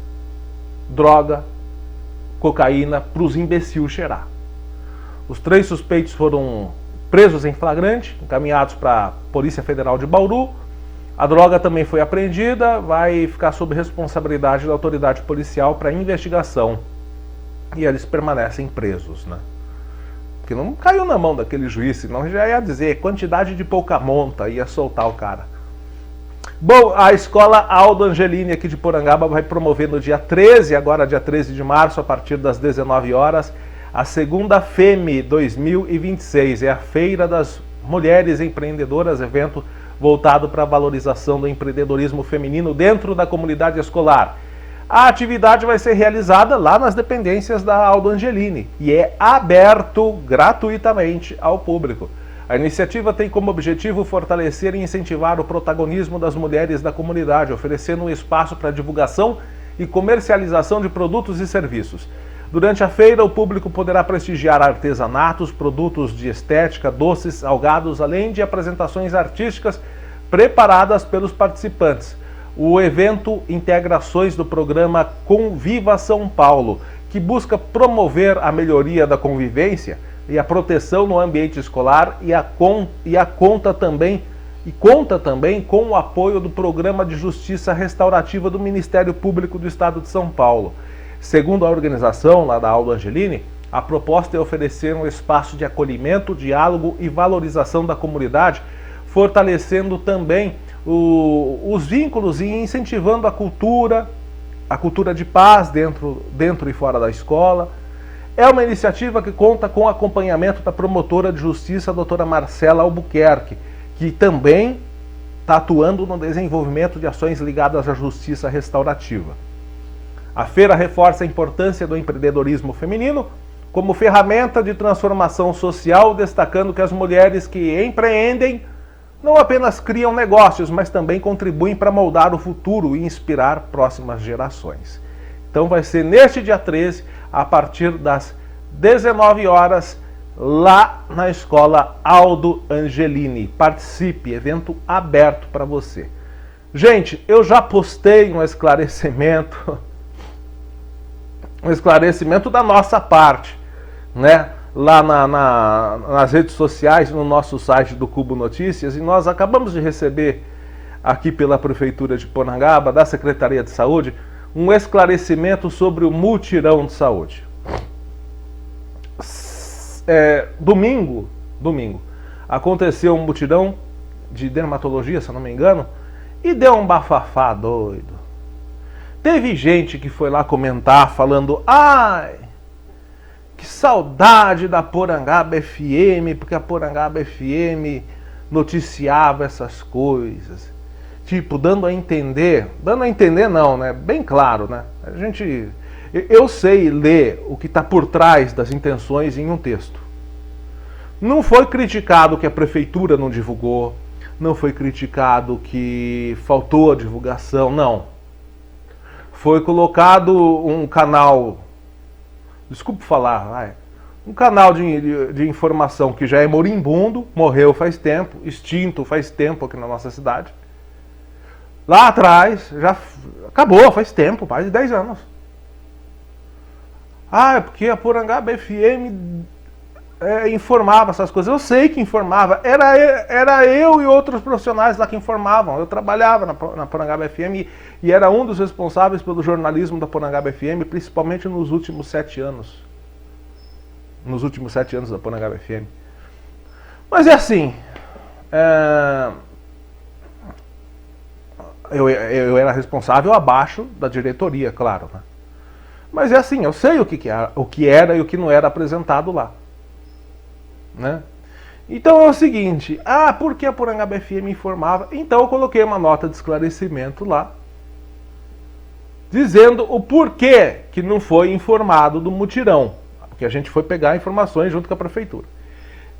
droga, cocaína, para os imbecil cheirar. Os 3 suspeitos foram presos em flagrante, encaminhados para a Polícia Federal de Bauru. A droga também foi apreendida, vai ficar sob responsabilidade da autoridade policial para investigação. E eles permanecem presos, né? Porque não caiu na mão daquele juiz, senão já ia dizer quantidade de pouca monta, ia soltar o cara. Bom, a escola Aldo Angelini aqui de Porangaba vai promover no dia 13, agora dia 13 de março, a partir das 19 horas, a segunda FEME 2026. É a Feira das Mulheres Empreendedoras, evento voltado para a valorização do empreendedorismo feminino dentro da comunidade escolar. A atividade vai ser realizada lá nas dependências da Aldo Angelini e é aberto gratuitamente ao público. A iniciativa tem como objetivo fortalecer e incentivar o protagonismo das mulheres da comunidade, oferecendo um espaço para divulgação e comercialização de produtos e serviços. Durante a feira, o público poderá prestigiar artesanatos, produtos de estética, doces, salgados, além de apresentações artísticas preparadas pelos participantes. O evento integra ações do programa Conviva São Paulo, que busca promover a melhoria da convivência e a proteção no ambiente escolar conta também com o apoio do Programa de Justiça Restaurativa do Ministério Público do Estado de São Paulo. Segundo a organização lá da Aldo Angelini, a proposta é oferecer um espaço de acolhimento, diálogo e valorização da comunidade, fortalecendo também os vínculos e incentivando a cultura de paz dentro e fora da escola. É uma iniciativa que conta com o acompanhamento da promotora de justiça, a doutora Marcela Albuquerque, que também está atuando no desenvolvimento de ações ligadas à justiça restaurativa. A feira reforça a importância do empreendedorismo feminino como ferramenta de transformação social, destacando que as mulheres que empreendem não apenas criam negócios, mas também contribuem para moldar o futuro e inspirar próximas gerações. Então vai ser neste dia 13, a partir das 19 horas, lá na escola Aldo Angelini. Participe, evento aberto para você. Gente, eu já postei um esclarecimento da nossa parte, né? Lá nas redes sociais, no nosso site do Cubo Notícias, e nós acabamos de receber aqui pela Prefeitura de Porangaba, da Secretaria de Saúde, um esclarecimento sobre o mutirão de saúde. Domingo, aconteceu um mutirão de dermatologia, se eu não me engano, e deu um bafafá doido. Teve gente que foi lá comentar falando: ai, que saudade da Porangaba FM, porque a Porangaba FM noticiava essas coisas. Tipo, dando a entender não, né? Bem claro, né? Eu sei ler o que está por trás das intenções em um texto. Não foi criticado que a prefeitura não divulgou, não foi criticado que faltou a divulgação, não. Foi colocado um canal, desculpe falar, um canal de informação que já é moribundo, morreu faz tempo, extinto faz tempo aqui na nossa cidade. Lá atrás, já acabou, faz tempo, mais de 10 anos. É porque a Porangaba FM informava essas coisas. Eu sei que informava, era eu e outros profissionais lá que informavam. Eu trabalhava na Porangaba FM e era um dos responsáveis pelo jornalismo da Porangaba FM, principalmente nos últimos 7 anos. Nos últimos 7 anos da Porangaba FM. Mas é assim, eu era responsável abaixo da diretoria, claro, né? Mas é assim, eu sei o que era e o que não era apresentado lá, né? Então é o seguinte, porque a Porangaba FM informava? Então eu coloquei uma nota de esclarecimento lá, dizendo o porquê que não foi informado do mutirão, porque a gente foi pegar informações junto com a prefeitura.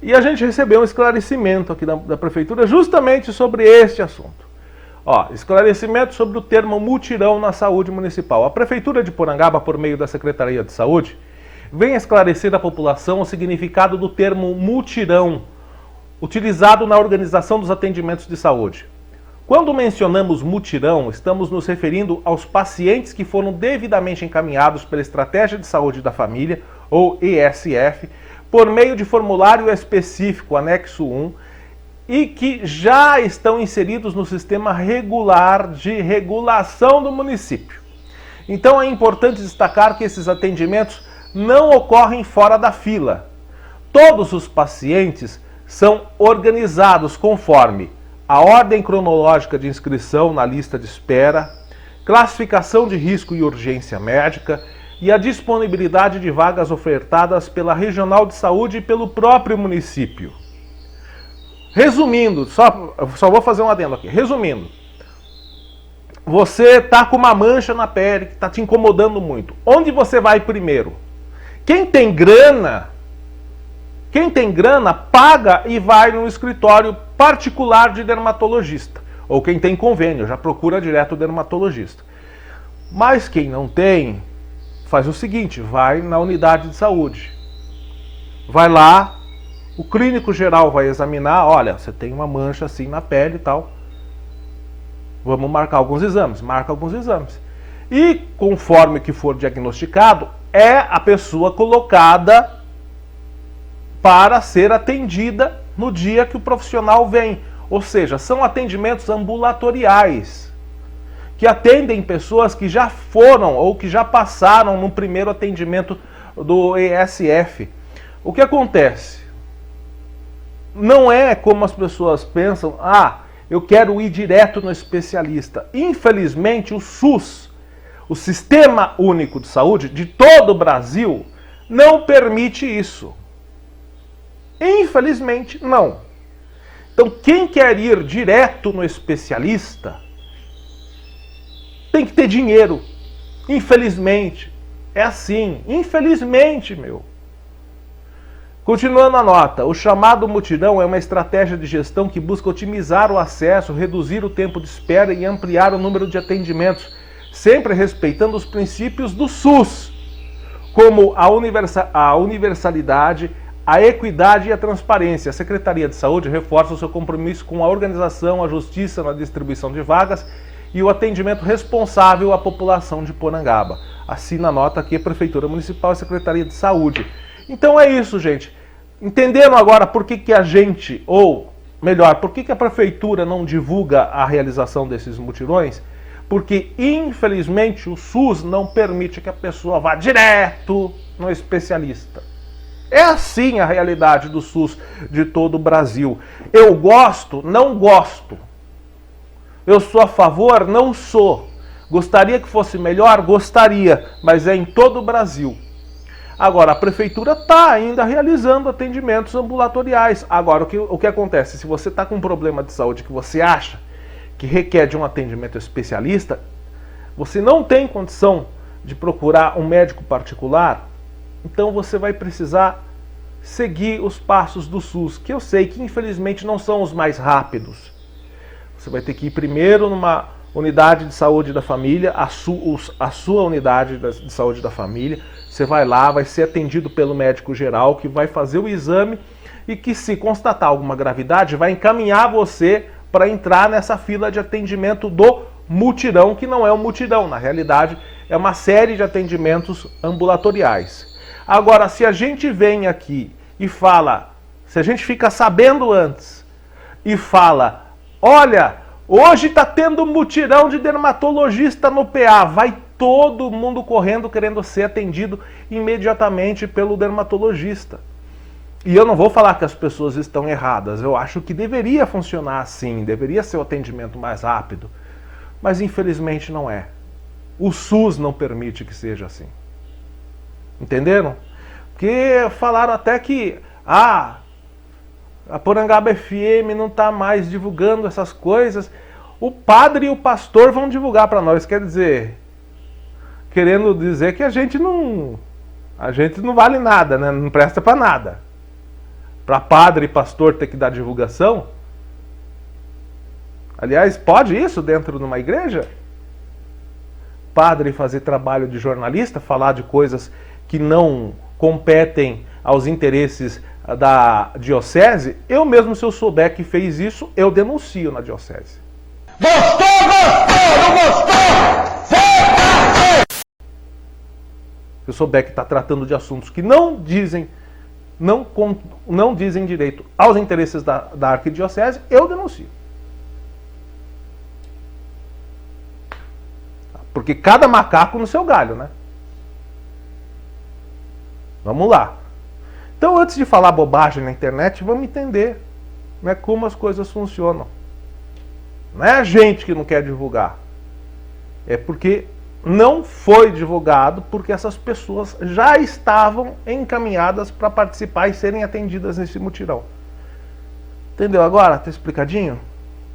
E a gente recebeu um esclarecimento aqui da prefeitura justamente sobre este assunto. Esclarecimento sobre o termo mutirão na saúde municipal. A Prefeitura de Porangaba, por meio da Secretaria de Saúde, vem esclarecer à população o significado do termo mutirão, utilizado na organização dos atendimentos de saúde. Quando mencionamos mutirão, estamos nos referindo aos pacientes que foram devidamente encaminhados pela Estratégia de Saúde da Família, ou ESF, por meio de formulário específico, anexo 1, e que já estão inseridos no sistema regular de regulação do município. Então é importante destacar que esses atendimentos não ocorrem fora da fila. Todos os pacientes são organizados conforme a ordem cronológica de inscrição na lista de espera, classificação de risco e urgência médica e a disponibilidade de vagas ofertadas pela Regional de Saúde e pelo próprio município. Resumindo, só vou fazer um adendo aqui. Resumindo, você está com uma mancha na pele que está te incomodando muito. Onde você vai primeiro? Quem tem grana paga e vai no escritório particular de dermatologista. Ou quem tem convênio, já procura direto o dermatologista. Mas quem não tem, faz o seguinte, vai na unidade de saúde. Vai lá, o clínico geral vai examinar, olha, você tem uma mancha assim na pele e tal. Vamos marcar alguns exames, marca alguns exames. E conforme que for diagnosticado, é a pessoa colocada para ser atendida no dia que o profissional vem. Ou seja, são atendimentos ambulatoriais, que atendem pessoas que já foram ou que já passaram no primeiro atendimento do ESF. O que acontece? Não é como as pessoas pensam, eu quero ir direto no especialista. Infelizmente, o SUS, o Sistema Único de Saúde de todo o Brasil, não permite isso. Infelizmente, não. Então, quem quer ir direto no especialista tem que ter dinheiro. Infelizmente. É assim. Infelizmente, meu. Continuando a nota, o chamado mutirão é uma estratégia de gestão que busca otimizar o acesso, reduzir o tempo de espera e ampliar o número de atendimentos, sempre respeitando os princípios do SUS, como a universalidade, a equidade e a transparência. A Secretaria de Saúde reforça o seu compromisso com a organização, a justiça na distribuição de vagas e o atendimento responsável à população de Porangaba. Assina a nota aqui a Prefeitura Municipal e a Secretaria de Saúde. Então é isso, gente. Entenderam agora por que a gente, ou melhor, por que a Prefeitura não divulga a realização desses mutirões? Porque, infelizmente, o SUS não permite que a pessoa vá direto no especialista. É assim a realidade do SUS de todo o Brasil. Eu gosto? Não gosto. Eu sou a favor? Não sou. Gostaria que fosse melhor? Gostaria, mas é em todo o Brasil. Agora, a Prefeitura está ainda realizando atendimentos ambulatoriais. Agora, o que acontece? Se você está com um problema de saúde que você acha que requer de um atendimento especialista, você não tem condição de procurar um médico particular, então você vai precisar seguir os passos do SUS, que eu sei que infelizmente não são os mais rápidos. Você vai ter que ir primeiro numa unidade de saúde da família, a sua unidade de saúde da família. Você vai lá, vai ser atendido pelo médico geral, que vai fazer o exame e que, se constatar alguma gravidade, vai encaminhar você para entrar nessa fila de atendimento do mutirão, que não é um mutirão, na realidade é uma série de atendimentos ambulatoriais. Agora, se a gente vem aqui e fala, se a gente fica sabendo antes e fala, olha, hoje está tendo mutirão de dermatologista no PA, vai todo mundo correndo querendo ser atendido imediatamente pelo dermatologista. E eu não vou falar que as pessoas estão erradas, eu acho que deveria funcionar assim, deveria ser o atendimento mais rápido, mas infelizmente não é. O SUS não permite que seja assim. Entenderam? Porque falaram até que a Porangaba FM não está mais divulgando essas coisas. O padre e o pastor vão divulgar para nós, querendo dizer que a gente não vale nada, né? Não presta para nada. Para padre e pastor ter que dar divulgação? Aliás, pode isso dentro de uma igreja? Padre fazer trabalho de jornalista, falar de coisas que não competem aos interesses da diocese? Eu mesmo, se eu souber que fez isso, eu denuncio na diocese. Gostou, gostou, não gostou? Foda-se! Se eu souber que está tratando de assuntos que não dizem direito aos interesses da arquidiocese, eu denuncio. Porque cada macaco no seu galho, né? Vamos lá. Então, antes de falar bobagem na internet, vamos entender, né, como as coisas funcionam. Não é a gente que não quer divulgar. É porque não foi divulgado, porque essas pessoas já estavam encaminhadas para participar e serem atendidas nesse mutirão. Entendeu agora? Tá explicadinho?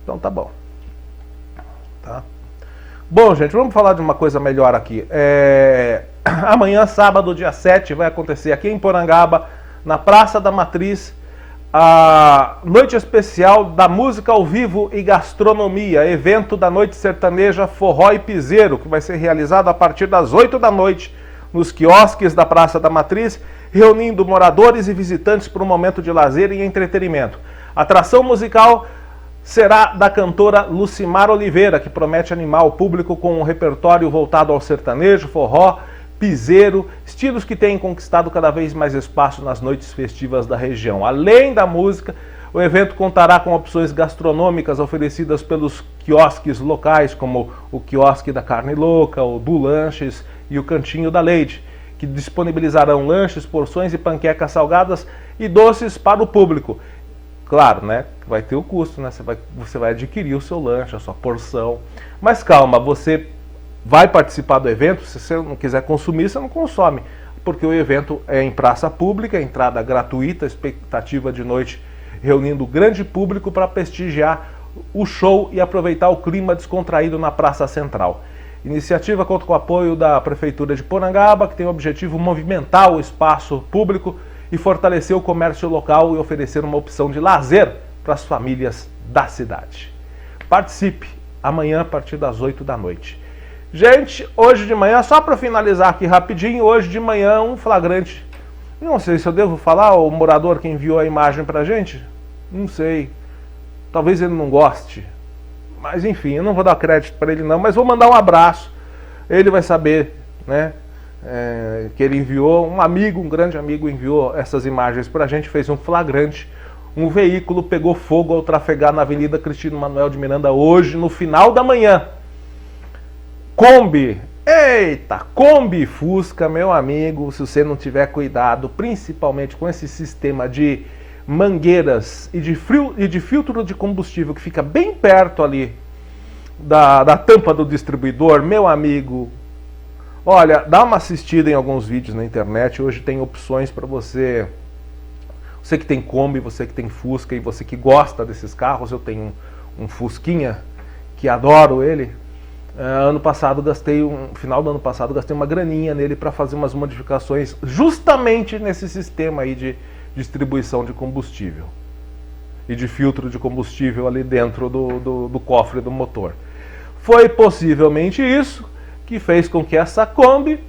Então tá bom. Tá? Bom, gente, vamos falar de uma coisa melhor aqui. Amanhã, sábado, dia 7, vai acontecer aqui em Porangaba, na Praça da Matriz, a noite especial da música ao vivo e gastronomia, evento da noite sertaneja Forró e Piseiro, que vai ser realizado a partir das 8 da noite nos quiosques da Praça da Matriz, reunindo moradores e visitantes para um momento de lazer e entretenimento. A atração musical será da cantora Lucimar Oliveira, que promete animar o público com um repertório voltado ao sertanejo, forró, piseiro, estilos que têm conquistado cada vez mais espaço nas noites festivas da região. Além da música, o evento contará com opções gastronômicas oferecidas pelos quiosques locais, como o quiosque da Carne Louca, o do Lanches e o Cantinho da Leite, que disponibilizarão lanches, porções e panquecas salgadas e doces para o público. Claro, né? Vai ter o custo, né? Você vai adquirir o seu lanche, a sua porção. Mas calma, você vai participar do evento. Se você não quiser consumir, você não consome. Porque o evento é em praça pública, entrada gratuita, expectativa de noite, reunindo grande público para prestigiar o show e aproveitar o clima descontraído na Praça Central. Iniciativa conta com o apoio da Prefeitura de Porangaba, que tem o objetivo movimentar o espaço público e fortalecer o comércio local e oferecer uma opção de lazer para as famílias da cidade. Participe amanhã a partir das 8 da noite. Gente, hoje de manhã, só para finalizar aqui rapidinho, hoje de manhã um flagrante. Não sei se eu devo falar, o morador que enviou a imagem para a gente, não sei. Talvez ele não goste. Mas enfim, eu não vou dar crédito para ele não, mas vou mandar um abraço. Ele vai saber, né? Que ele enviou, um grande amigo enviou essas imagens para a gente, fez um flagrante. Um veículo pegou fogo ao trafegar na Avenida Cristino Manuel de Miranda hoje, no final da manhã. Kombi, eita, Kombi Fusca, meu amigo, se você não tiver cuidado, principalmente com esse sistema de mangueiras e de filtro de combustível que fica bem perto ali da tampa do distribuidor, meu amigo, olha, dá uma assistida em alguns vídeos na internet. Hoje tem opções para você que tem Kombi, você que tem Fusca e você que gosta desses carros. Eu tenho um Fusquinha que adoro ele. Final do ano passado gastei uma graninha nele para fazer umas modificações justamente nesse sistema aí de distribuição de combustível e de filtro de combustível ali dentro do cofre do motor. Foi possivelmente isso que fez com que essa Kombi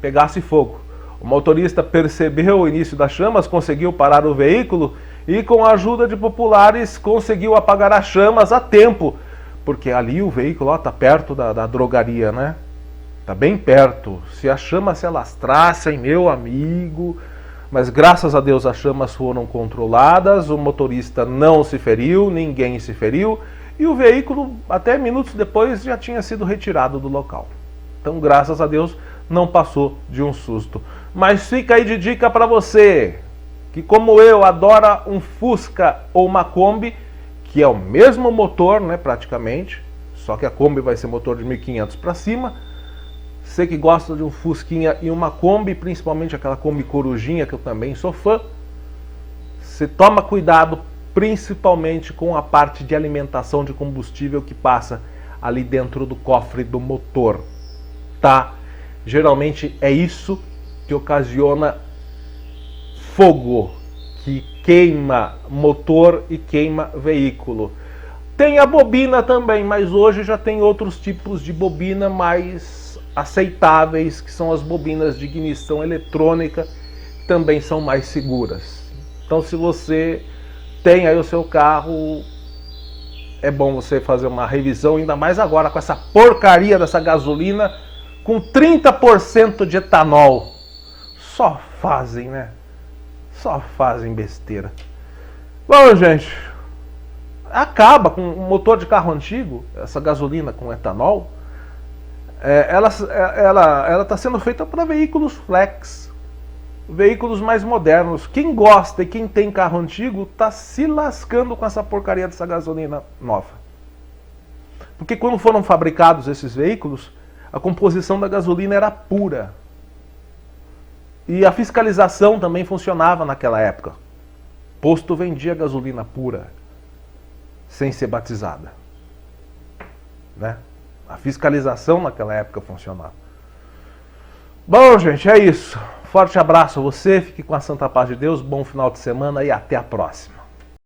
pegasse fogo. O motorista percebeu o início das chamas, conseguiu parar o veículo e, com a ajuda de populares, conseguiu apagar as chamas a tempo, porque ali o veículo está perto da drogaria, né? Está bem perto. Se as chamas se alastrassem, meu amigo... Mas graças a Deus as chamas foram controladas, o motorista não se feriu, ninguém se feriu, e o veículo, até minutos depois, já tinha sido retirado do local. Então, graças a Deus, não passou de um susto. Mas fica aí de dica para você, que como eu, adora um Fusca ou uma Kombi, que é o mesmo motor, né, praticamente, só que a Kombi vai ser motor de 1.500 para cima. Você que gosta de um Fusquinha e uma Kombi, principalmente aquela Kombi Corujinha, que eu também sou fã, você toma cuidado principalmente com a parte de alimentação de combustível que passa ali dentro do cofre do motor, tá? Geralmente é isso que ocasiona fogo, que queima motor e queima veículo. Tem a bobina também, mas hoje já tem outros tipos de bobina mais aceitáveis, que são as bobinas de ignição eletrônica, que também são mais seguras. Então, se você tem aí o seu carro, é bom você fazer uma revisão, ainda mais agora com essa porcaria dessa gasolina com 30% de etanol. Só fazem, né? Só fazem besteira. Bom, gente, acaba com o motor de carro antigo, essa gasolina com etanol. Ela está sendo feita para veículos flex, veículos mais modernos. Quem gosta e quem tem carro antigo está se lascando com essa porcaria dessa gasolina nova. Porque quando foram fabricados esses veículos, a composição da gasolina era pura. E a fiscalização também funcionava naquela época. Posto vendia gasolina pura, sem ser batizada. Né? A fiscalização naquela época funcionava. Bom, gente, é isso. Forte abraço a você, fique com a santa paz de Deus, bom final de semana e até a próxima.